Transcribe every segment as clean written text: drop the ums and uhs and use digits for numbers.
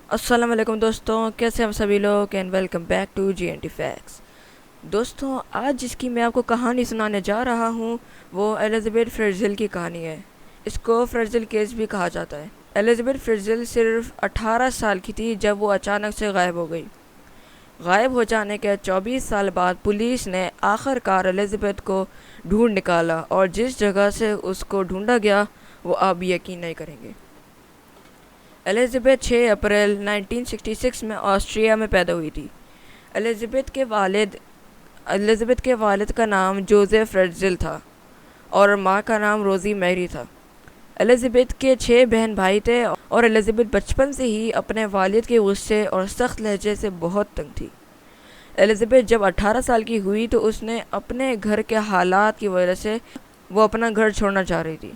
السلام علیکم دوستوں، کیسے ہم سبھی لوگ and welcome back to G N T facts. دوستوں، آج جس کی میں آپ کو کہانی سنانے جا رہا ہوں وہ ایلزابتھ فرزل کی کہانی ہے۔ اس کو فرزل کیس بھی کہا جاتا ہے۔ ایلزابتھ فرزل صرف 18 سال کی تھی جب وہ اچانک سے غائب ہو گئی۔ غائب ہو جانے کے 24 سال بعد پولیس نے آخر کار ایلزابتھ کو ڈھونڈ نکالا، اور جس جگہ سے اس کو ڈھونڈا گیا وہ آپ یقین نہیں کریں گے۔ ایلزابتھ 6 اپریل 1966 میں آسٹریا میں پیدا ہوئی تھی۔ ایلزابتھ کے والد کا نام جوزف فرزل تھا اور ماں کا نام روزی میری تھا۔ ایلزابتھ کے 6 بہن بھائی تھے اور ایلزابتھ بچپن سے ہی اپنے والد کے غصے اور سخت لہجے سے بہت تنگ تھی۔ ایلزابتھ جب 18 سال کی ہوئی تو اس نے اپنے گھر کے حالات کی وجہ سے وہ اپنا گھر چھوڑنا چاہ رہی تھی۔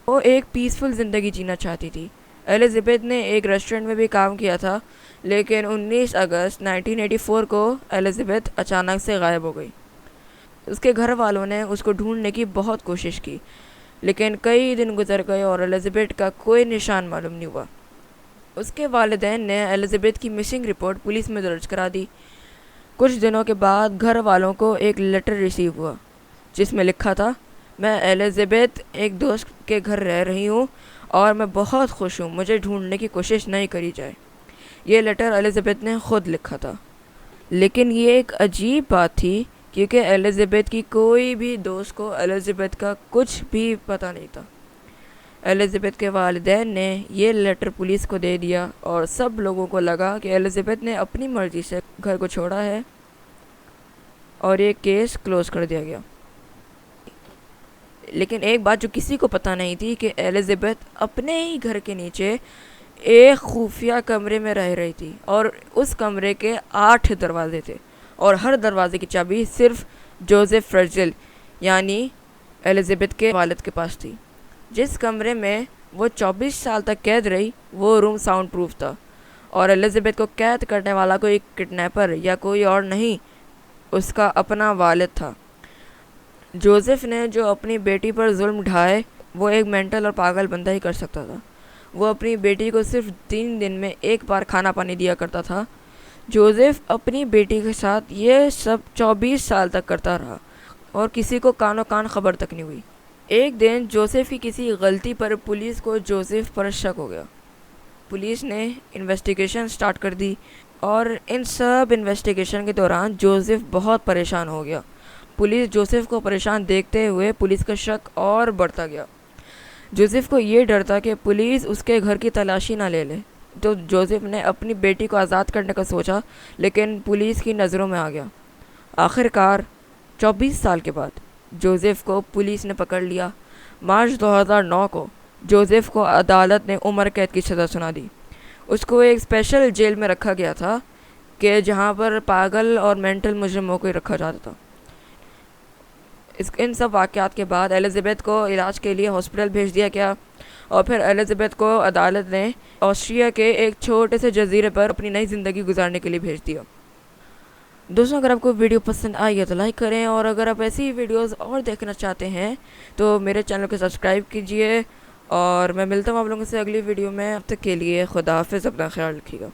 وہ ایک پیسفل زندگی جینا چاہتی تھی۔ ایلزابتھ نے ایک ریسٹورنٹ میں بھی کام کیا تھا، لیکن 19 اگست 1984 کو ایلزابتھ اچانک سے غائب ہو گئی۔ اس کے گھر والوں نے اس کو ڈھونڈنے کی بہت کوشش کی، لیکن کئی دن گزر گئے اور ایلزابتھ کا کوئی نشان معلوم نہیں ہوا۔ اس کے والدین نے ایلزابتھ کی مسنگ رپورٹ پولیس میں درج کرا دی۔ کچھ دنوں کے بعد گھر والوں کو ایک لیٹر ریسیو ہوا جس میں لکھا تھا، میں ایلزابتھ ایک دوست کے گھر رہ رہی ہوں اور میں بہت خوش ہوں، مجھے ڈھونڈنے کی کوشش نہیں کری جائے۔ یہ لیٹر ایلزابتھ نے خود لکھا تھا، لیکن یہ ایک عجیب بات تھی کیونکہ ایلزابتھ کی کوئی بھی دوست کو ایلزابتھ کا کچھ بھی پتہ نہیں تھا۔ ایلزابتھ کے والدین نے یہ لیٹر پولیس کو دے دیا اور سب لوگوں کو لگا کہ ایلزابتھ نے اپنی مرضی سے گھر کو چھوڑا ہے اور یہ کیس کلوز کر دیا گیا۔ لیکن ایک بات جو کسی کو پتہ نہیں تھی کہ ایلزابتھ اپنے ہی گھر کے نیچے ایک خفیہ کمرے میں رہ رہی تھی، اور اس کمرے کے 8 دروازے تھے اور ہر دروازے کی چابی صرف جوزف فرزل یعنی ایلزابتھ کے والد کے پاس تھی۔ جس کمرے میں وہ 24 سال تک قید رہی وہ روم ساؤنڈ پروف تھا، اور ایلزابتھ کو قید کرنے والا کوئی کڈنیپر یا کوئی اور نہیں، اس کا اپنا والد تھا۔ جوزف نے جو اپنی بیٹی پر ظلم ڈھائے وہ ایک مینٹل اور پاگل بندہ ہی کر سکتا تھا۔ وہ اپنی بیٹی کو صرف 3 دن میں ایک بار کھانا پانی دیا کرتا تھا۔ جوزف اپنی بیٹی کے ساتھ یہ سب 24 سال تک کرتا رہا اور کسی کو کانوں کان خبر تک نہیں ہوئی۔ ایک دن جوزف کی کسی غلطی پر پولیس کو جوزف پر شک ہو گیا۔ پولیس نے انویسٹیگیشن سٹارٹ کر دی، اور ان سب انویسٹیگیشن کے دوران جوزف بہت پریشان ہو گیا۔ پولیس جوزف کو پریشان دیکھتے ہوئے پولیس کا شک اور بڑھتا گیا۔ جوزف کو یہ ڈر تھا کہ پولیس اس کے گھر کی تلاشی نہ لے لے، تو جوزف نے اپنی بیٹی کو آزاد کرنے کا سوچا، لیکن پولیس کی نظروں میں آ گیا۔ آخر کار 24 سال کے بعد جوزف کو پولیس نے پکڑ لیا۔ مارچ 2009 کو جوزف کو عدالت نے عمر قید کی سزا سنا دی۔ اس کو ایک اسپیشل جیل میں رکھا گیا تھا کہ جہاں پر پاگل اور مینٹل مجرموں کو رکھا جاتا تھا۔ ان سب واقعات کے بعد ایلزابتھ کو علاج کے لیے ہاسپٹل بھیج دیا گیا، اور پھر ایلزابتھ کو عدالت نے آسٹریا کے ایک چھوٹے سے جزیرے پر اپنی نئی زندگی گزارنے کے لیے بھیج دیا۔ دوستوں، اگر آپ کو ویڈیو پسند آئی ہے تو لائک کریں، اور اگر آپ ایسی ویڈیوز اور دیکھنا چاہتے ہیں تو میرے چینل کو سبسکرائب کیجیے، اور میں ملتا ہوں آپ لوگوں سے اگلی ویڈیو میں۔ اب تک کے لیے خدا حافظ، اپنا خیال رکھیے گا۔